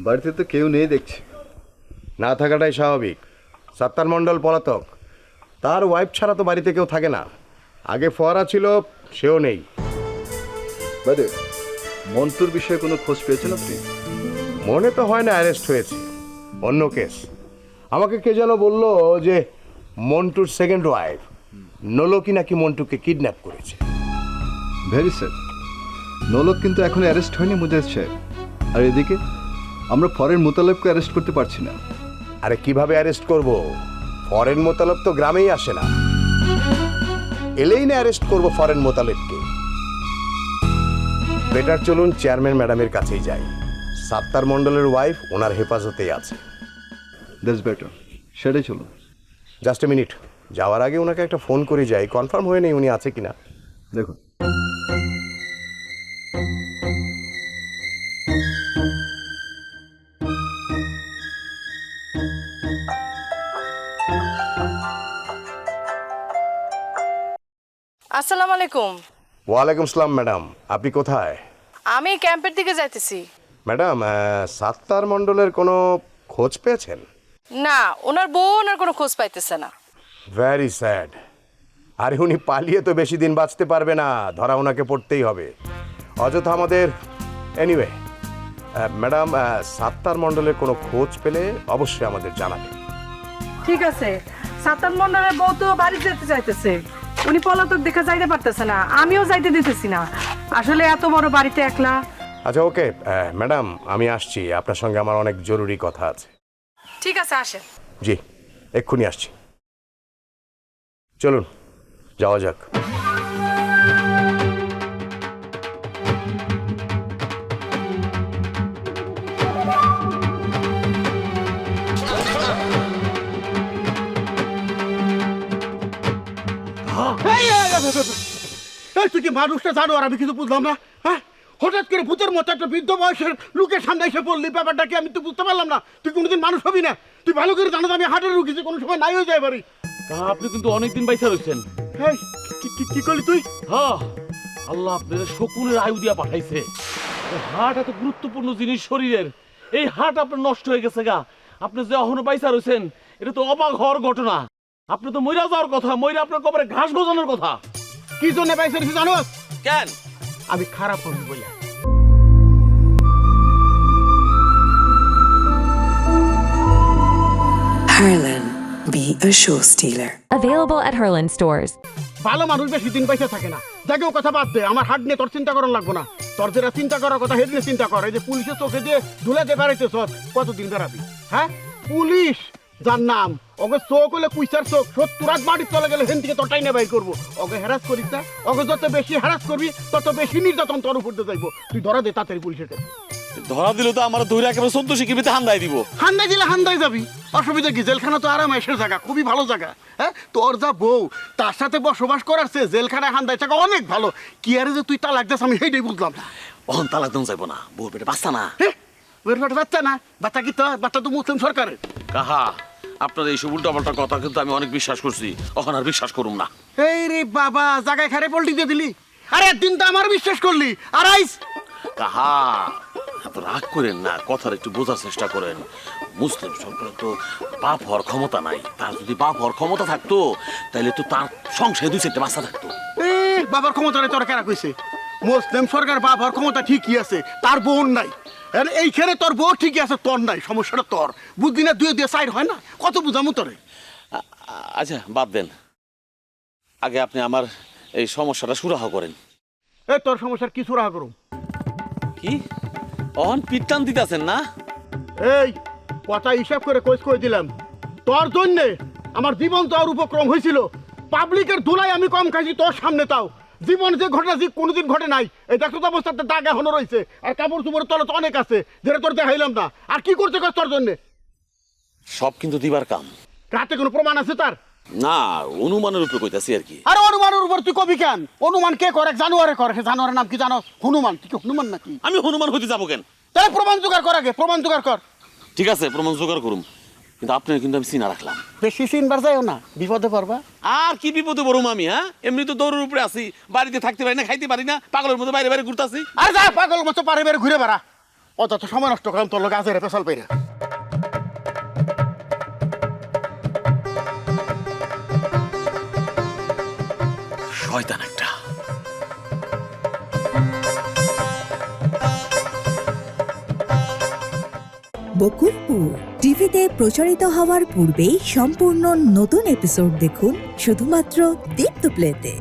বাড়িতে তো কেউ নেই দেখছি। না থাকাটাই স্বাভাবিক। সাত্তার মণ্ডল পলাতক, তার ওয়াইফ ছাড়া তো বাড়িতে কেউ থাকে না। আগে ফোয়ারা ছিল, সেও নেই। বাদে মন্টুর বিষয়ে কোনো খোঁজ পেয়েছেন আপনি? মনে তো হয় না অ্যারেস্ট হয়েছে, অন্য কেস। আমাকে কে যেন বললো যে মন্টুর সেকেন্ড ওয়াইফ নোলকি নাকি মন্টুকে কিডন্যাপ করেছে। ভেরি স্যার, নোলক কিন্তু এখন অ্যারেস্ট হয়নি মুজাহিদ সাহেব। আর এদিকে আমরা ফরেন মোতালেবকে অ্যারেস্ট করতে পারছি না। আরে কিভাবে অ্যারেস্ট করব? ফরেন মোতালেব তো গ্রামেই আসে না, এলেই না অ্যারেস্ট করব ফরেন মোতালেবকে। বেটার চলুন চেয়ারম্যান ম্যাডামের কাছেই যাই। সাত্তার মণ্ডলের ওয়াইফ ওনার হেফাজতেই আছে। দ্যাটস বেটার, সেটাই চলুন। জাস্ট এ মিনিট, যাওয়ার আগে ওনাকে একটা ফোন করে যাই, কনফার্ম হয়ে নেই উনি আছে কিনা। দেখুন, আসসালামু আলাইকুম। ওয়ালাইকুম আসসালাম ম্যাডাম, আপনি কোথায়? আমি ক্যাম্পের দিকে যাইতেছি। ম্যাডাম, সাত্তার মণ্ডলের কোনো খোঁজ পেয়েছেন? না, ওনার বউ ওনার কোনো খোঁজ পাইতেছে না। Very sad. আরে উনি পালিয়ে তো বেশি দিন বাঁচতে পারবে না, ধরা ওনাকে পড়তেই হবে। অযথা আমাদের এনিওয়ে ম্যাডাম, সাত্তার মণ্ডলের কোনো খোঁজ পেলে অবশ্যই আমাদের জানাবেন। ঠিক আছে, সাতান মন্ডলের বউ তো বাড়ি যেতে চাইতেছে, উনি পলাতক দেখে যাইতে পারতেছে না, আমিও যাইতে দিতেছি না। আসলে এত বড় বাড়িতে একলা। আচ্ছা ওকে ম্যাডাম, আমি আসছি, আপনার সঙ্গে আমার অনেক জরুরি কথা আছে। ঠিক আছে, আসেন। জি, এক্ষুনি আসছি। চলুন যাওয়া যাক। তুই কি মানুষটা জানো? আর আমি কিছু বুঝলাম না। হ্যাঁ, হঠাৎ করে ভূতের মতো একটা বৃদ্ধ বয়সের লোকের সামনে এসে পড়লি, ব্যাপারটা কি আমি তো বুঝতে পারলাম না। তুই কোনোদিন মানুষ হবি না। তুই ভালো করে জানো আমি হার্টের রুগী, যে কোনো সময় নাই হয়ে যায় পারি। আপনি কিন্তু অনেকদিন বাইসা রয়েছেন। এই, কি করলি তুই? হ্যাঁ, আল্লাহ আপনার শকুনের আয়ু দিয়া পাঠাইছে। হার্ট এত গুরুত্বপূর্ণ জিনিস শরীরের, এই হার্ট আপনার নষ্ট হয়ে গেছে গা। আপনি যে অহনো বাইসা রয়েছেন, এটা তো অবাক হওয়ার ঘটনা। আপনি তো মইরা যাওয়ার কথা, মইরা আপনার কবরে ঘাস গজানোর কথা। কি জন্য পাইছে জানো? কেন? আমি খারাপ হবি বলে। Harlan, be a show stealer. Available at Herland stores. ভালো মানুষ বেশি দিন পয়সা থাকে না। যাকেও কথা বাদ দে, আমার হাট নিয়ে তোর চিন্তা করার লাগবো না। তোর যেটা চিন্তা করার কথা হেড নিয়ে চিন্তা কর। এই যে পুলিশের চোখে যে ধুলাতে বেড়াইতেছ, কতদিন বেড়াবি? হ্যাঁ, পুলিশ যার নাম, ওকে চোখ হলে কুইসার চোখ, 70 বাড়ির চলে গেলে হেন থেকে তোরটাই নেবাই করবো। ওকে হ্যারাস করিস না, ওকে যত বেশি হ্যারাস করবি তত বেশি নির্যাতন তোর উপর দিয়ে যাইবো। তুই ধরা দে তাড়াতাড়ি পুলিশের কাছে। ধরা দিল তো আমার ধরে একেবারে 14 কিমিতে হান্দাই দিব। হান্দাই দিলে হান্দাই যাবি, অসুবিধা কি? জেলখানা তো আরাম এসে জায়গা, খুবই ভালো জায়গা। হ্যাঁ, তোর যা বউ তার সাথে বসবাস করার চেয়ে জেলখানায় হান্দাই থাকা অনেক ভালো। কি আরে যে তুই তালাক দিস, আমি সেইটাই বুঝলাম না। অহন তালাক দন যাইব না, বউ পেটে বাচ্চা না। ওর পেটে বাচ্চা না? বাচ্চা কি? তো বাচ্চা তো মুসলিম সরকারের। কাহা, আপনার এইসব উল্টাপাল্টা কথা কিন্তু আমি অনেক বিশ্বাস করছি, এখন আর বিশ্বাস করুম না। এই রে বাবা, জায়গায় খারে পল্টি দিয়ে দিলি। আরে একদিন তো আমার বিশ্বাস করলি, আর আইস। কাহা, এত রাগ করেন না, কথার একটু বোঝার চেষ্টা করেন। মুসলিম সরকারের তো বাপ হওয়ার ক্ষমতা নাই। তার যদি বাপ হওয়ার ক্ষমতা থাকতো, তাহলে তো তার সংসারে 2-4টা বাচ্চা থাকতো। বাবার ক্ষমতা নেই তোর কেনা কইছে? মুসলিম সরকার বাপ হওয়ার ক্ষমতা ঠিকই আছে, তার বোন নাই। এইখানে তোর বউ ঠিকই আছে, তোর নাই। সমস্যাটা তোর বুদ্ধি না, দুয়ে দিয়ে সাইড হয় না। কত বুঝামু তোরে? আচ্ছা বাদ দেন, আগে আপনি আমার এই সমস্যাটা সুরাহা করেন। এই তোর সমস্যার কি সুরাহা করুম? কি অহন পিটান দিতেছেন না? এই কথা হিসাব করে কই দিলাম। তোর জন্যে আমার জীবন তো আর উপক্রম হয়েছিল। পাবলিকের ধুলাই আমি কম খাইছি তোর সামনে, তাও জীবন যে ঘটনা কোনোদিন ঘটে নাই। এই দেখো তো অবস্থাতে দাগ এখনো রয়েছে, আর কাপড় চোপড়ের তলে তো অনেক আছে, যেটা তোর দেখাইলাম না। আর কি করতে কর তোর জন্যে? সব কিন্তু দিবার কাম। রাতে কোনো প্রমাণ আছে তার? না, অনুমানের উপরে কইতাছি আর কি। আরে অনুমানের উপর তুই কবি কেন? অনুমান কে করে? জানুয়ারে করে। জানুয়ারের নাম কি জানো? হনুমান। তুই কি হনুমান নাকি? আমি হনুমান হইতে যাবো কেন? তাহলে প্রমাণ জোগাড় কর, আগে প্রমাণ জোগাড় কর। ঠিক আছে, প্রমাণ জোগাড় করুম, কিন্তু আপনার কিন্তু আমি চিনা রাখলাম। বেশি চিনবার যাইও না, বিপদে পারবা। আর কি বিপদে পড়ুম আমি? হ্যাঁ, এমনি তো দৌড়ের উপরে আছি, বাড়িতে থাকতে পারি না, খাইতে পারি না, পাগলের মতো বাইরে বাইরে ঘুরতাছি। আরে যা, পাগল মতো পারে বেড়ে ঘুরে বেড়া। অযথা সময় নষ্ট করলাম তোর লোক আজের পেশাল পাই না। শয়তান একটা। বকুলপুর টিভিতে প্রচারিত হওয়ার পূর্বেই সম্পূর্ণ নতুন এপিসোড দেখুন শুধুমাত্র দীপ্ত প্লেতে।